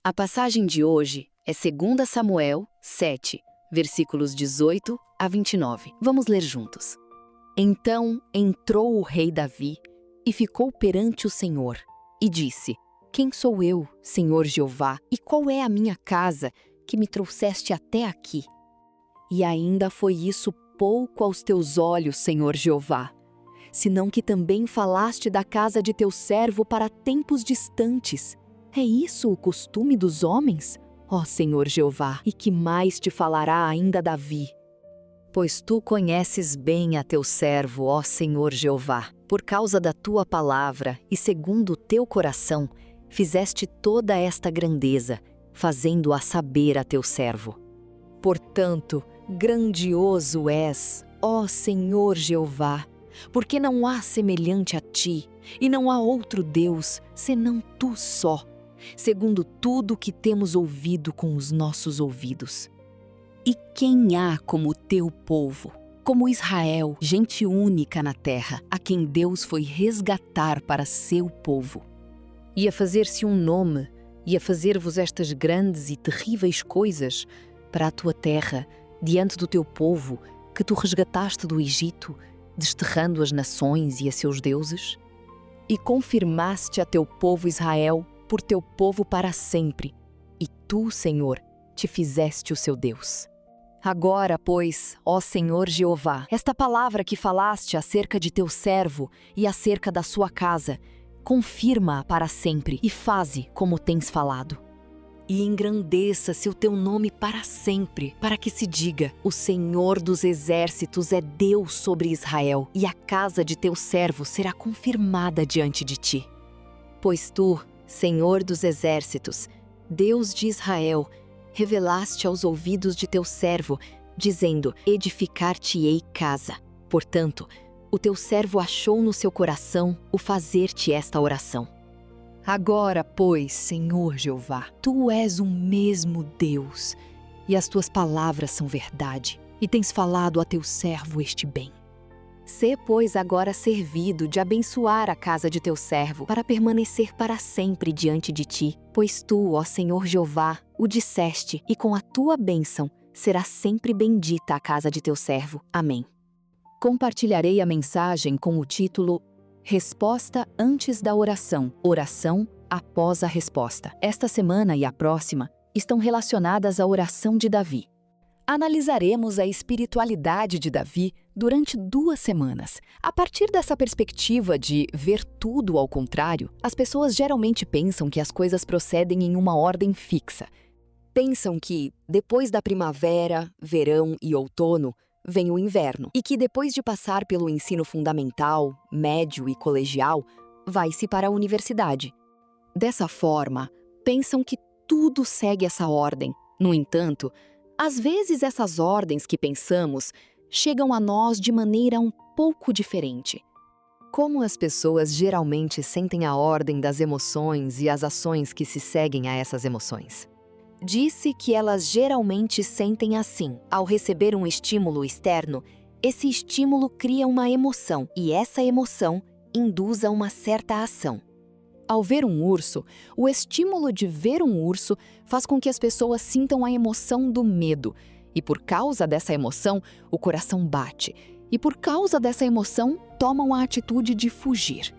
A passagem de hoje é 2 Samuel 7, versículos 18 a 29. Vamos ler juntos. Então entrou o rei Davi e ficou perante o Senhor e disse: Quem sou eu, Senhor Jeová, e qual é a minha casa que me trouxeste até aqui? E ainda foi isso pouco aos teus olhos, Senhor Jeová, senão que também falaste da casa de teu servo para tempos distantes. É isso o costume dos homens, ó Senhor Jeová, e que mais te falará ainda Davi? Pois tu conheces bem a teu servo, ó Senhor Jeová, por causa da tua palavra e segundo o teu coração, fizeste toda esta grandeza, fazendo-a saber a teu servo. Portanto, grandioso és, ó Senhor Jeová, porque não há semelhante a ti, e não há outro Deus, senão tu só, segundo tudo que temos ouvido com os nossos ouvidos. E quem há como o teu povo, como Israel, gente única na terra, a quem Deus foi resgatar para seu povo? Ia fazer-se um nome, ia fazer-vos estas grandes e terríveis coisas para a tua terra, diante do teu povo, que tu resgataste do Egito, desterrando as nações e a seus deuses? E confirmaste a teu povo Israel por teu povo para sempre, e tu, Senhor, te fizeste o seu Deus. Agora, pois, ó Senhor Jeová, esta palavra que falaste acerca de teu servo e acerca da sua casa, confirma-a para sempre e faze como tens falado. E engrandeça-se o teu nome para sempre, para que se diga: o Senhor dos exércitos é Deus sobre Israel, e a casa de teu servo será confirmada diante de ti. Pois tu, Senhor dos exércitos, Deus de Israel, revelaste aos ouvidos de teu servo, dizendo: edificar-te-ei casa. Portanto, o teu servo achou no seu coração o fazer-te esta oração. Agora, pois, Senhor Jeová, tu és o mesmo Deus, e as tuas palavras são verdade, e tens falado a teu servo este bem. Sê, pois, agora servido de abençoar a casa de teu servo, para permanecer para sempre diante de ti, pois tu, ó Senhor Jeová, o disseste, e com a tua bênção será sempre bendita a casa de teu servo. Amém. Compartilharei a mensagem com o título Resposta antes da oração, oração após a resposta. Esta semana e a próxima estão relacionadas à oração de Davi. Analisaremos a espiritualidade de Davi durante 2 semanas. A partir dessa perspectiva de ver tudo ao contrário, as pessoas geralmente pensam que as coisas procedem em uma ordem fixa. Pensam que, depois da primavera, verão e outono, vem o inverno, e que depois de passar pelo ensino fundamental, médio e colegial, vai-se para a universidade. Dessa forma, pensam que tudo segue essa ordem. No entanto, às vezes essas ordens que pensamos chegam a nós de maneira um pouco diferente. Como as pessoas geralmente sentem a ordem das emoções e as ações que se seguem a essas emoções? Disse que elas geralmente sentem assim. Ao receber um estímulo externo, esse estímulo cria uma emoção e essa emoção induz a uma certa ação. Ao ver um urso, o estímulo de ver um urso faz com que as pessoas sintam a emoção do medo. E por causa dessa emoção, o coração bate. E por causa dessa emoção, tomam a atitude de fugir.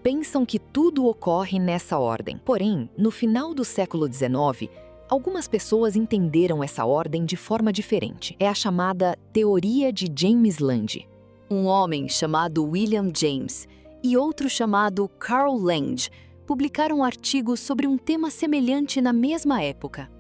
Pensam que tudo ocorre nessa ordem. Porém, no final do século XIX, algumas pessoas entenderam essa ordem de forma diferente. É a chamada Teoria de James Lange. Um homem chamado William James e outro chamado Carl Lange publicaram artigos sobre um tema semelhante na mesma época.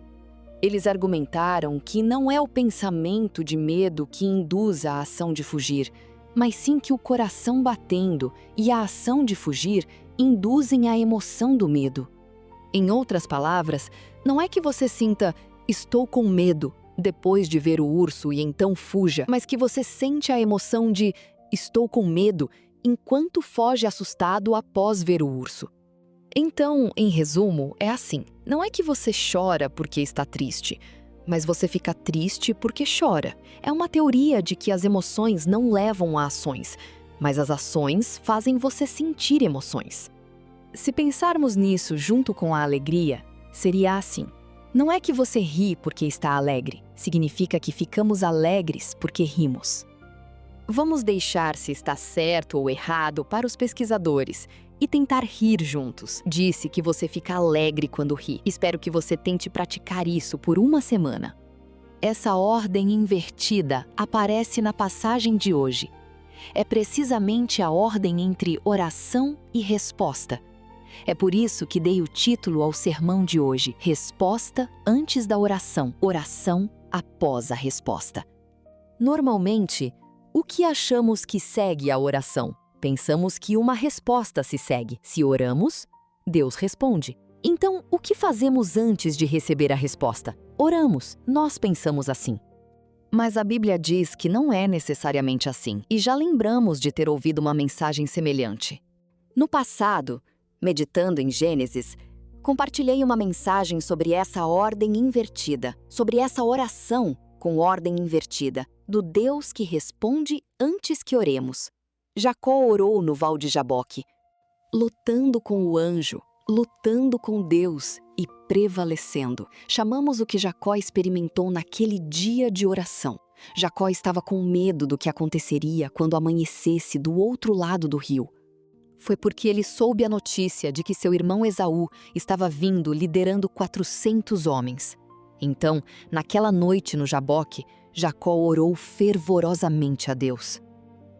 Eles argumentaram que não é o pensamento de medo que induz a ação de fugir, mas sim que o coração batendo e a ação de fugir induzem a emoção do medo. Em outras palavras, não é que você sinta "estou com medo" depois de ver o urso e então fuja, mas que você sente a emoção de "estou com medo" enquanto foge assustado após ver o urso. Então, em resumo, é assim. Não é que você chora porque está triste, mas você fica triste porque chora. É uma teoria de que as emoções não levam a ações, mas as ações fazem você sentir emoções. Se pensarmos nisso junto com a alegria, seria assim. Não é que você ri porque está alegre, significa que ficamos alegres porque rimos. Vamos deixar se está certo ou errado para os pesquisadores e tentar rir juntos. Disse que você fica alegre quando ri. Espero que você tente praticar isso por uma semana. Essa ordem invertida aparece na passagem de hoje. É precisamente a ordem entre oração e resposta. É por isso que dei o título ao sermão de hoje: Resposta antes da oração, oração após a resposta. Normalmente, o que achamos que segue a oração? Pensamos que uma resposta se segue. Se oramos, Deus responde. Então, o que fazemos antes de receber a resposta? Oramos. Nós pensamos assim. Mas a Bíblia diz que não é necessariamente assim, e já lembramos de ter ouvido uma mensagem semelhante. No passado, meditando em Gênesis, compartilhei uma mensagem sobre essa ordem invertida, sobre essa oração com ordem invertida, do Deus que responde antes que oremos. Jacó orou no Val de Jaboque, lutando com o anjo, lutando com Deus e prevalecendo. Chamamos o que Jacó experimentou naquele dia de oração. Jacó estava com medo do que aconteceria quando amanhecesse do outro lado do rio. Foi porque ele soube a notícia de que seu irmão Esaú estava vindo liderando 400 homens. Então, naquela noite no Jaboque, Jacó orou fervorosamente a Deus.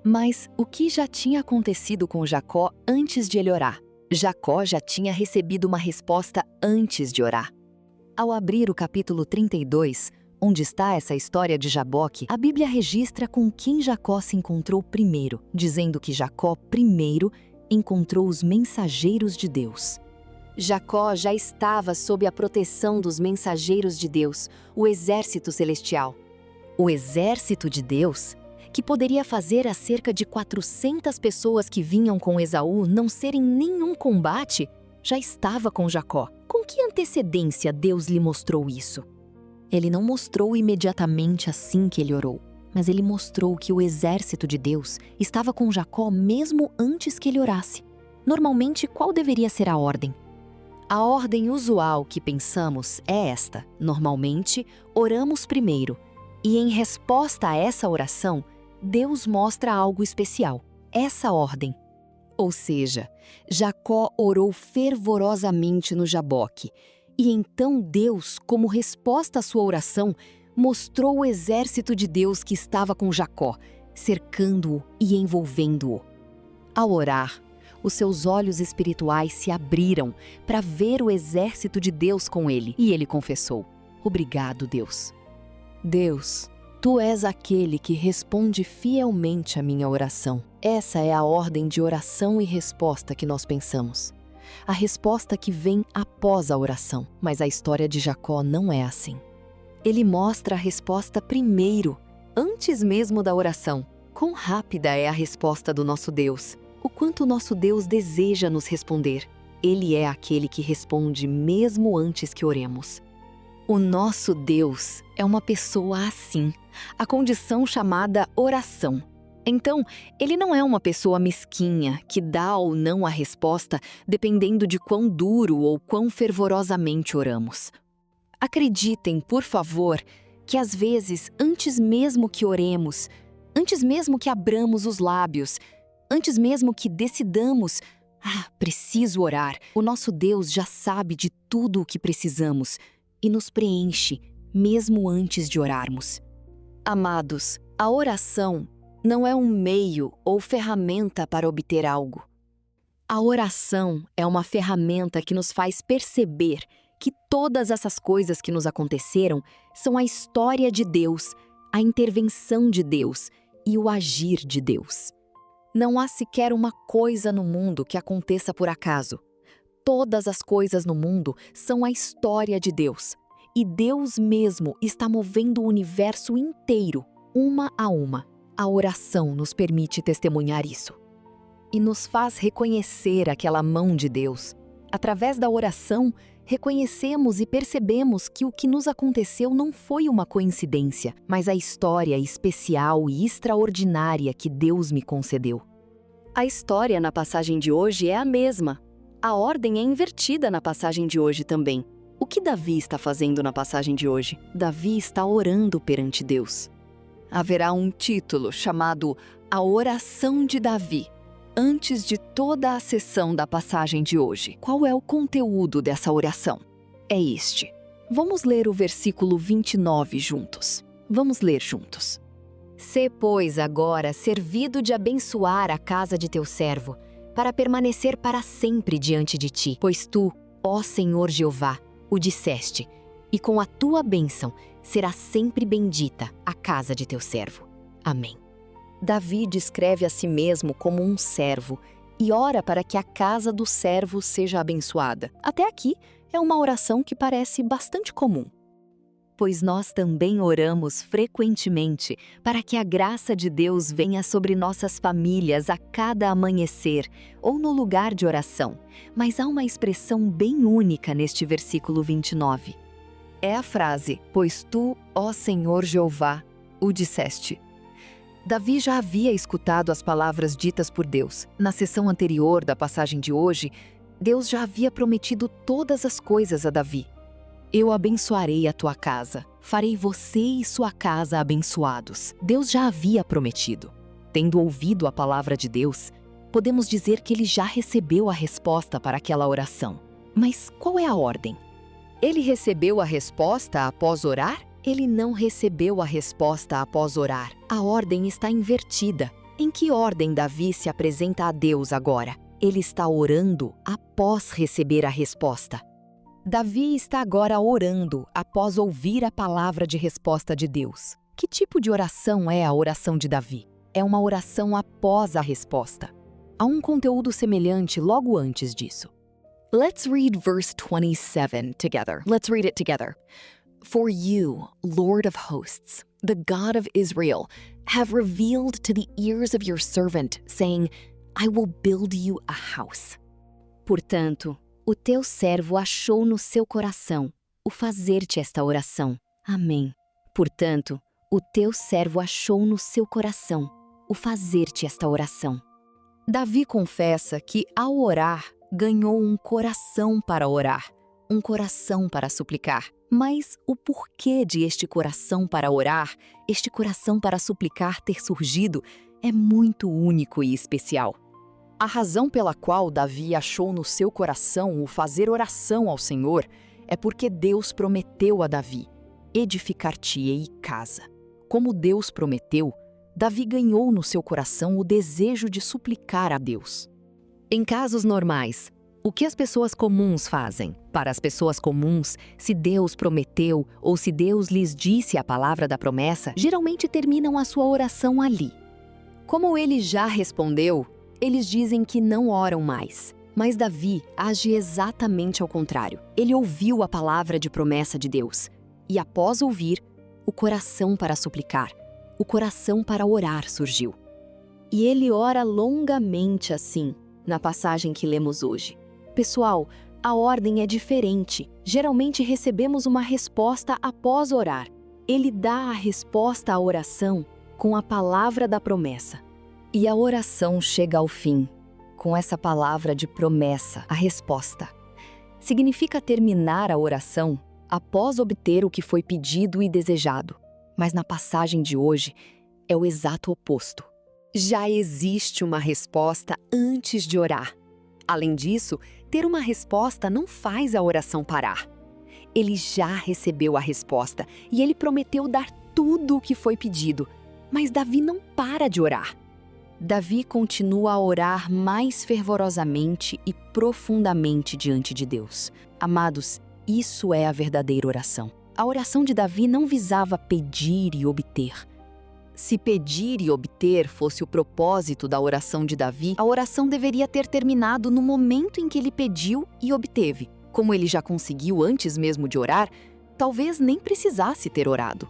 Mas o que já tinha acontecido com Jacó antes de ele orar? Jacó já tinha recebido uma resposta antes de orar. Ao abrir o capítulo 32, onde está essa história de Jaboque, a Bíblia registra com quem Jacó se encontrou primeiro, dizendo que Jacó primeiro encontrou os mensageiros de Deus. Jacó já estava sob a proteção dos mensageiros de Deus, o exército celestial. O exército de Deus, que poderia fazer a cerca de 400 pessoas que vinham com Esaú não serem nenhum combate, já estava com Jacó. Com que antecedência Deus lhe mostrou isso? Ele não mostrou imediatamente assim que ele orou, mas ele mostrou que o exército de Deus estava com Jacó mesmo antes que ele orasse. Normalmente, qual deveria ser a ordem? A ordem usual que pensamos é esta. Normalmente, oramos primeiro, e em resposta a essa oração, Deus mostra algo especial, essa ordem. Ou seja, Jacó orou fervorosamente no Jaboque, e então Deus, como resposta à sua oração, mostrou o exército de Deus que estava com Jacó, cercando-o e envolvendo-o. Ao orar, os seus olhos espirituais se abriram para ver o exército de Deus com ele, e ele confessou: Obrigado, Deus. Deus, Tu és aquele que responde fielmente à minha oração. Essa é a ordem de oração e resposta que nós pensamos. A resposta que vem após a oração, mas a história de Jacó não é assim. Ele mostra a resposta primeiro, antes mesmo da oração. Quão rápida é a resposta do nosso Deus! O quanto nosso Deus deseja nos responder. Ele é aquele que responde mesmo antes que oremos. O nosso Deus é uma pessoa assim, a condição chamada oração. Então, ele não é uma pessoa mesquinha que dá ou não a resposta dependendo de quão duro ou quão fervorosamente oramos. Acreditem, por favor, que às vezes, antes mesmo que oremos, antes mesmo que abramos os lábios, antes mesmo que decidamos, preciso orar, o nosso Deus já sabe de tudo o que precisamos e nos preenche, mesmo antes de orarmos. Amados, a oração não é um meio ou ferramenta para obter algo. A oração é uma ferramenta que nos faz perceber que todas essas coisas que nos aconteceram são a história de Deus, a intervenção de Deus e o agir de Deus. Não há sequer uma coisa no mundo que aconteça por acaso. Todas as coisas no mundo são a história de Deus. E Deus mesmo está movendo o universo inteiro, uma a uma. A oração nos permite testemunhar isso. E nos faz reconhecer aquela mão de Deus. Através da oração, reconhecemos e percebemos que o que nos aconteceu não foi uma coincidência, mas a história especial e extraordinária que Deus me concedeu. A história na passagem de hoje é a mesma. A ordem é invertida na passagem de hoje também. O que Davi está fazendo na passagem de hoje? Davi está orando perante Deus. Haverá um título chamado A Oração de Davi, antes de toda a sessão da passagem de hoje. Qual é o conteúdo dessa oração? É este. Vamos ler o versículo 29 juntos. Vamos ler juntos. Sê, pois, agora servido de abençoar a casa de teu servo, para permanecer para sempre diante de ti. Pois tu, ó Senhor Jeová, o disseste, e com a tua bênção será sempre bendita a casa de teu servo. Amém. Davi descreve a si mesmo como um servo e ora para que a casa do servo seja abençoada. Até aqui é uma oração que parece bastante comum. Pois nós também oramos frequentemente para que a graça de Deus venha sobre nossas famílias a cada amanhecer ou no lugar de oração. Mas há uma expressão bem única neste versículo 29. É a frase, pois tu, ó Senhor Jeová, o disseste. Davi já havia escutado as palavras ditas por Deus. Na sessão anterior da passagem de hoje, Deus já havia prometido todas as coisas a Davi. Eu abençoarei a tua casa, farei você e sua casa abençoados. Deus já havia prometido. Tendo ouvido a palavra de Deus, podemos dizer que ele já recebeu a resposta para aquela oração. Mas qual é a ordem? Ele recebeu a resposta após orar? Ele não recebeu a resposta após orar. A ordem está invertida. Em que ordem Davi se apresenta a Deus agora? Ele está orando após receber a resposta. Davi está agora orando após ouvir a palavra de resposta de Deus. Que tipo de oração é a oração de Davi? É uma oração após a resposta. Há um conteúdo semelhante logo antes disso. Let's read verse 27 together. Let's read it together. For you, Lord of hosts, the God of Israel, have revealed to the ears of your servant, saying, I will build you a house. Portanto, o teu servo achou no seu coração o fazer-te esta oração. Amém. Portanto, o teu servo achou no seu coração o fazer-te esta oração. Davi confessa que, ao orar, ganhou um coração para orar, um coração para suplicar. Mas o porquê de este coração para orar, este coração para suplicar ter surgido, é muito único e especial. A razão pela qual Davi achou no seu coração o fazer oração ao Senhor é porque Deus prometeu a Davi: edificar-te-ei casa. Como Deus prometeu, Davi ganhou no seu coração o desejo de suplicar a Deus. Em casos normais, o que as pessoas comuns fazem? Para as pessoas comuns, se Deus prometeu ou se Deus lhes disse a palavra da promessa, geralmente terminam a sua oração ali. Como ele já respondeu, eles dizem que não oram mais. Mas Davi age exatamente ao contrário. Ele ouviu a palavra de promessa de Deus e, após ouvir, o coração para suplicar, o coração para orar surgiu. E ele ora longamente assim, na passagem que lemos hoje. Pessoal, a ordem é diferente. Geralmente recebemos uma resposta após orar. Ele dá a resposta à oração com a palavra da promessa. E a oração chega ao fim, com essa palavra de promessa, a resposta. Significa terminar a oração após obter o que foi pedido e desejado. Mas na passagem de hoje, é o exato oposto. Já existe uma resposta antes de orar. Além disso, ter uma resposta não faz a oração parar. Ele já recebeu a resposta e ele prometeu dar tudo o que foi pedido. Mas Davi não para de orar. Davi continua a orar mais fervorosamente e profundamente diante de Deus. Amados, isso é a verdadeira oração. A oração de Davi não visava pedir e obter. Se pedir e obter fosse o propósito da oração de Davi, a oração deveria ter terminado no momento em que ele pediu e obteve. Como ele já conseguiu antes mesmo de orar, talvez nem precisasse ter orado.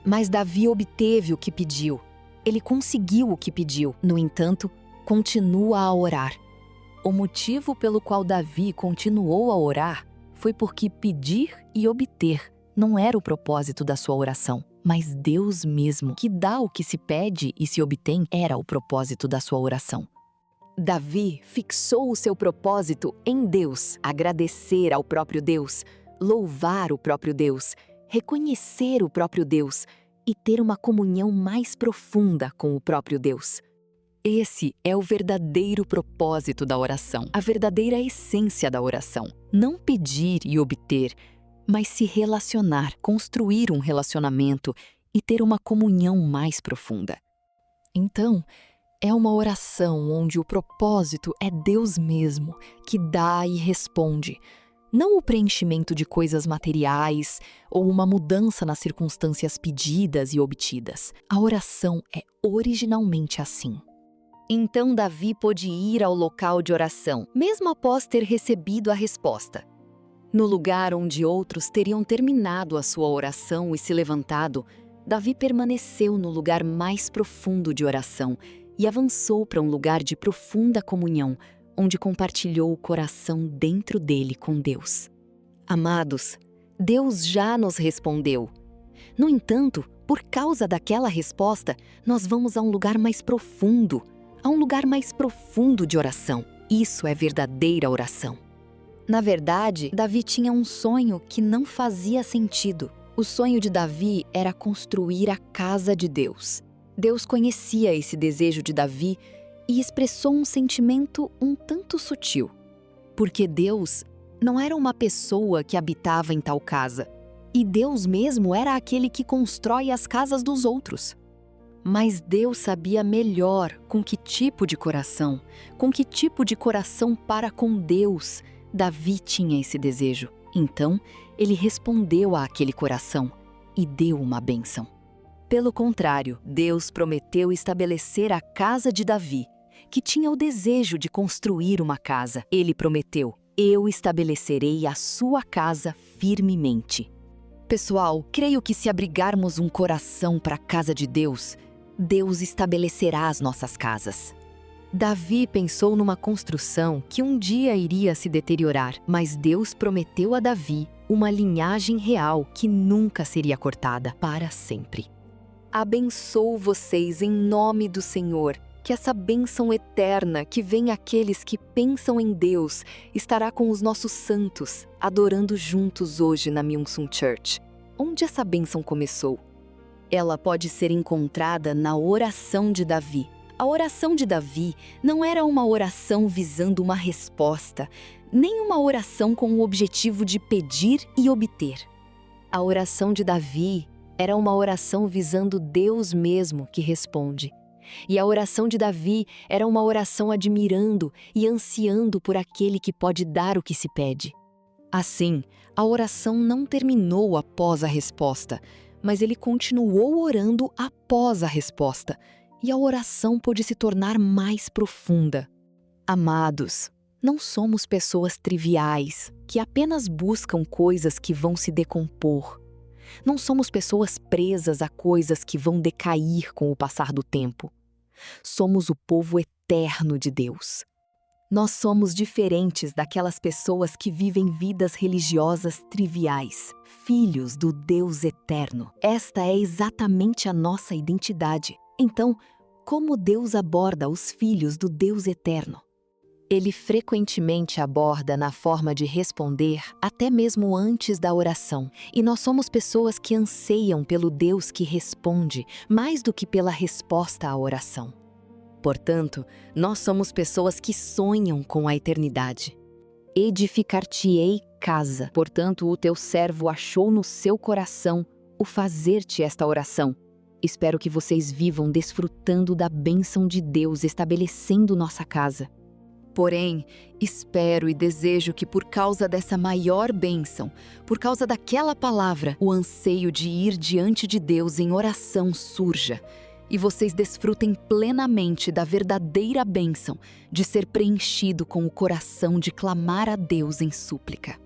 Mas Davi obteve o que pediu. Ele conseguiu o que pediu. No entanto, continua a orar. O motivo pelo qual Davi continuou a orar foi porque pedir e obter não era o propósito da sua oração. Mas Deus mesmo, que dá o que se pede e se obtém, era o propósito da sua oração. Davi fixou o seu propósito em Deus, agradecer ao próprio Deus, louvar o próprio Deus, reconhecer o próprio Deus e ter uma comunhão mais profunda com o próprio Deus. Esse é o verdadeiro propósito da oração, a verdadeira essência da oração. Não pedir e obter, mas se relacionar, construir um relacionamento e ter uma comunhão mais profunda. Então, é uma oração onde o propósito é Deus mesmo, que dá e responde, não o preenchimento de coisas materiais ou uma mudança nas circunstâncias pedidas e obtidas. A oração é originalmente assim. Então Davi pôde ir ao local de oração, mesmo após ter recebido a resposta. No lugar onde outros teriam terminado a sua oração e se levantado, Davi permaneceu no lugar mais profundo de oração e avançou para um lugar de profunda comunhão, onde compartilhou o coração dentro dele com Deus. Amados, Deus já nos respondeu. No entanto, por causa daquela resposta, nós vamos a um lugar mais profundo, de oração. Isso é verdadeira oração. Na verdade, Davi tinha um sonho que não fazia sentido. O sonho de Davi era construir a casa de Deus. Deus conhecia esse desejo de Davi e expressou um sentimento um tanto sutil. Porque Deus não era uma pessoa que habitava em tal casa, e Deus mesmo era aquele que constrói as casas dos outros. Mas Deus sabia melhor com que tipo de coração para com Deus, Davi tinha esse desejo. Então, ele respondeu àquele coração e deu uma bênção. Pelo contrário, Deus prometeu estabelecer a casa de Davi, que tinha o desejo de construir uma casa. Ele prometeu: eu estabelecerei a sua casa firmemente. Pessoal, creio que se abrigarmos um coração para a casa de Deus, Deus estabelecerá as nossas casas. Davi pensou numa construção que um dia iria se deteriorar, mas Deus prometeu a Davi uma linhagem real que nunca seria cortada para sempre. Abençoo vocês em nome do Senhor, que essa bênção eterna que vem àqueles que pensam em Deus estará com os nossos santos, adorando juntos hoje na Myungsung Church. Onde essa bênção começou? Ela pode ser encontrada na oração de Davi. A oração de Davi não era uma oração visando uma resposta, nem uma oração com o objetivo de pedir e obter. A oração de Davi era uma oração visando Deus mesmo que responde. E a oração de Davi era uma oração admirando e ansiando por aquele que pode dar o que se pede. Assim, a oração não terminou após a resposta, mas ele continuou orando após a resposta, e a oração pôde se tornar mais profunda. Amados, não somos pessoas triviais, que apenas buscam coisas que vão se decompor. Não somos pessoas presas a coisas que vão decair com o passar do tempo. Somos o povo eterno de Deus. Nós somos diferentes daquelas pessoas que vivem vidas religiosas triviais, filhos do Deus eterno. Esta é exatamente a nossa identidade. Então, como Deus aborda os filhos do Deus eterno? Ele frequentemente aborda na forma de responder até mesmo antes da oração. E nós somos pessoas que anseiam pelo Deus que responde, mais do que pela resposta à oração. Portanto, nós somos pessoas que sonham com a eternidade. Edificar-te-ei casa. Portanto, o teu servo achou no seu coração o fazer-te esta oração. Espero que vocês vivam desfrutando da bênção de Deus estabelecendo nossa casa. Porém, espero e desejo que por causa dessa maior bênção, por causa daquela palavra, o anseio de ir diante de Deus em oração surja, e vocês desfrutem plenamente da verdadeira bênção de ser preenchido com o coração de clamar a Deus em súplica.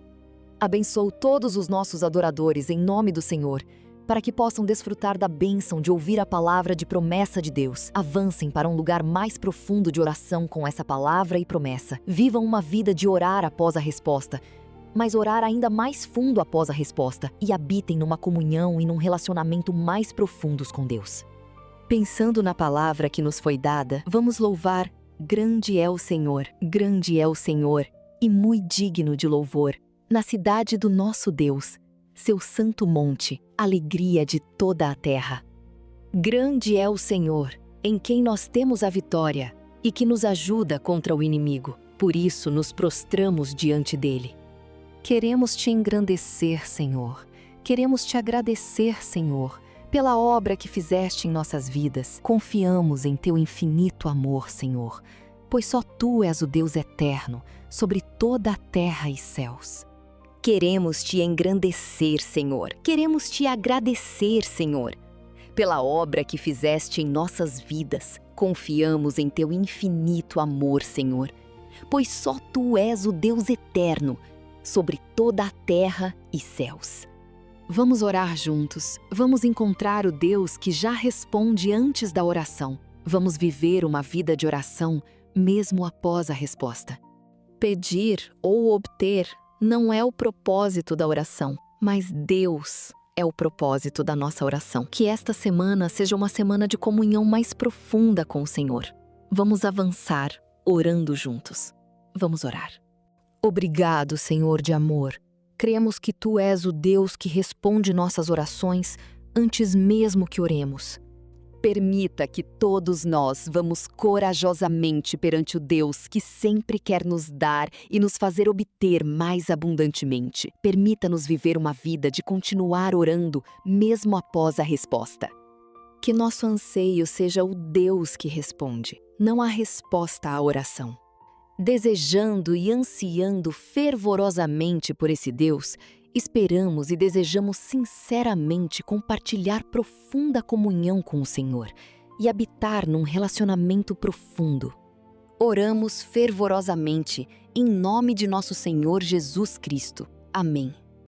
Abençoo todos os nossos adoradores em nome do Senhor, para que possam desfrutar da bênção de ouvir a palavra de promessa de Deus. Avancem para um lugar mais profundo de oração com essa palavra e promessa. Vivam uma vida de orar após a resposta, mas orar ainda mais fundo após a resposta, e habitem numa comunhão e num relacionamento mais profundos com Deus. Pensando na palavra que nos foi dada, vamos louvar: grande é o Senhor, e muito digno de louvor. na cidade do nosso Deus, seu santo monte, alegria de toda a terra. Grande é o Senhor, em quem nós temos a vitória, e que nos ajuda contra o inimigo. Por isso nos prostramos diante dele. Queremos te engrandecer, Senhor. Queremos te agradecer, Senhor, pela obra que fizeste em nossas vidas. Confiamos em teu infinito amor, Senhor, pois só tu és o Deus eterno, sobre toda a terra e céus. Queremos te engrandecer, Senhor. Queremos te agradecer, Senhor, pela obra que fizeste em nossas vidas. Confiamos em teu infinito amor, Senhor, pois só tu és o Deus eterno, sobre toda a terra e céus. Vamos orar juntos. Vamos encontrar o Deus que já responde antes da oração. Vamos viver uma vida de oração mesmo após a resposta. Pedir ou obter não é o propósito da oração, mas Deus é o propósito da nossa oração. Que esta semana seja uma semana de comunhão mais profunda com o Senhor. Vamos avançar orando juntos. Vamos orar. Obrigado, Senhor de amor. Cremos que Tu és o Deus que responde nossas orações antes mesmo que oremos. Permita que todos nós vamos corajosamente perante o Deus que sempre quer nos dar e nos fazer obter mais abundantemente. Permita-nos viver uma vida de continuar orando mesmo após a resposta. Que nosso anseio seja o Deus que responde, não a resposta à oração. Desejando e ansiando fervorosamente por esse Deus, esperamos e desejamos sinceramente compartilhar profunda comunhão com o Senhor e habitar num relacionamento profundo. Oramos fervorosamente em nome de nosso Senhor Jesus Cristo. Amém.